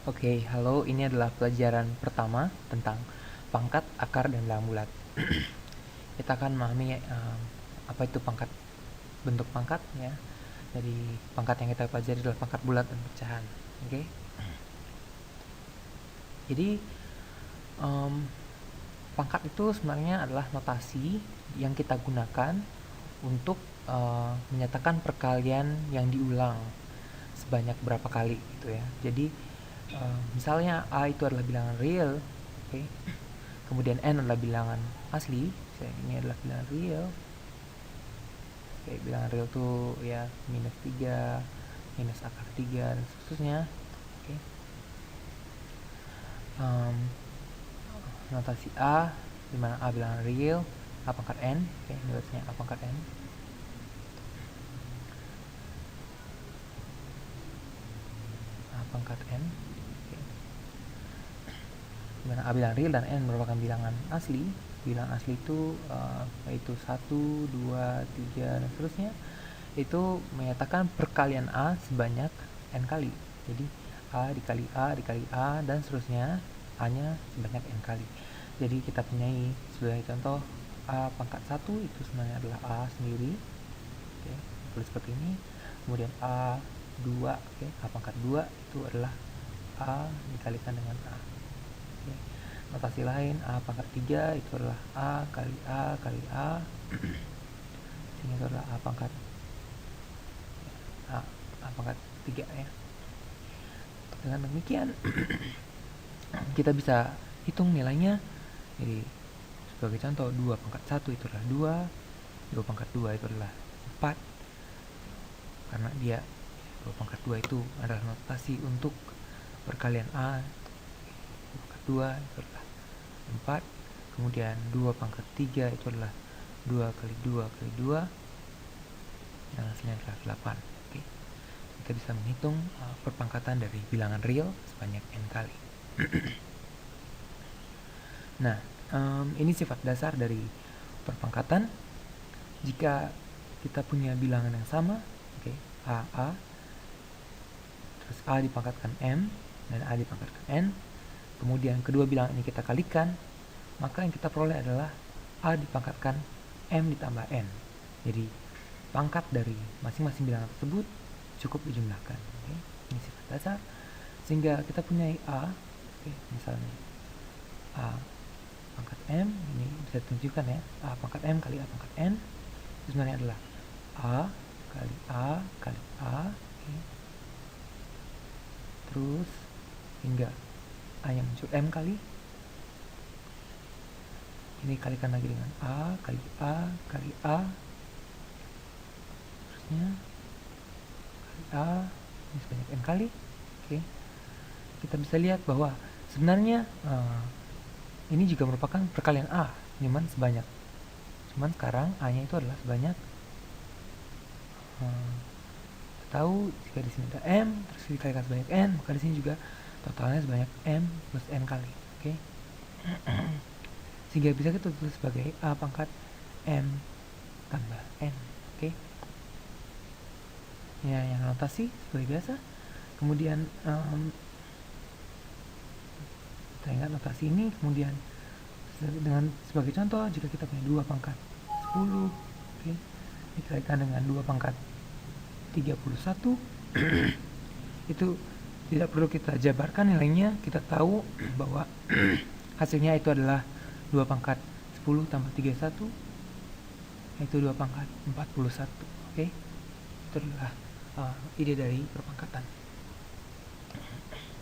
Oke, halo. Ini adalah pelajaran pertama tentang pangkat, akar, dan bilangan bulat. Kita akan memahami apa itu pangkat, bentuk pangkat ya. Jadi pangkat yang kita pelajari adalah pangkat bulat dan pecahan. Oke. Jadi pangkat itu sebenarnya adalah notasi yang kita gunakan untuk menyatakan perkalian yang diulang sebanyak berapa kali gitu ya. Jadi misalnya A itu adalah bilangan real, oke. Kemudian N adalah bilangan asli, ini adalah bilangan real. Oke, bilangan real tuh ya minus 3, minus akar 3, dan seterusnya. Oke. Notasi A, dimana A bilangan real, A pangkat N, oke, ini tulisnya A pangkat N. A pangkat N, oke. Dimana A bilangan real dan N merupakan bilangan asli. Bilangan asli itu yaitu 1, 2, 3, dan seterusnya. Itu menyatakan perkalian A sebanyak N kali. Jadi A dikali A dikali A dan seterusnya, A nya sebanyak N kali. Jadi kita punyai sebagai contoh A pangkat 1 itu sebenarnya adalah A sendiri, oke, tulis seperti ini. Kemudian A2, oke, A pangkat 2 itu adalah A dikalikan dengan A. Oke. Notasi lain, A pangkat 3 itu adalah A kali A kali A. Sini itu adalah A pangkat 3 ya. Dengan demikian kita bisa hitung nilainya. Jadi sebagai contoh, 2 pangkat 1 itu adalah 2 pangkat 2 itu adalah 4, karena dia 2 pangkat 2 itu adalah notasi untuk perkalian A. 2 pangkat 2 itu adalah 4. Kemudian 2 pangkat 3 itu adalah 2 kali 2 kali 2, yang hasilnya adalah 8. Oke. Kita bisa menghitung perpangkatan dari bilangan real sebanyak N kali. Nah, ini sifat dasar dari perpangkatan. Jika kita punya bilangan yang sama, oke, A, terus A dipangkatkan M dan A dipangkatkan N, kemudian kedua bilangan ini kita kalikan, maka yang kita peroleh adalah A dipangkatkan M ditambah N. Jadi pangkat dari masing-masing bilangan tersebut cukup dijumlahkan. Oke. Ini sifat dasar, sehingga kita punya A, oke, misalnya A pangkat M, ini bisa ditunjukkan ya, A pangkat M kali A pangkat N itu sebenarnya adalah A kali A kali A, oke. Terus hingga A yang muncul M kali, ini kalikan lagi dengan A kali A kali A, terusnya kali A, ini sebanyak N kali. Oke. Kita bisa lihat bahwa sebenarnya ini juga merupakan perkalian A, cuman sekarang A nya itu adalah sebanyak tahu jika di sini ada M terus dikalikan sebanyak N, maka di sini juga totalnya sebanyak M plus N kali. Oke. Sehingga bisa kita tulis sebagai A pangkat M tambah N. Oke. Ya, yang notasi seperti biasa. Kemudian kita ingat notasi ini. Kemudian dengan sebagai contoh, jika kita punya 2 pangkat 10, oke, dikalikan dengan 2 pangkat 31, itu tidak perlu kita jabarkan nilainya. Kita tahu bahwa hasilnya itu adalah 2 pangkat 10 tambah 31, yaitu 2 pangkat 41. Oke. Itu adalah ide dari perpangkatan.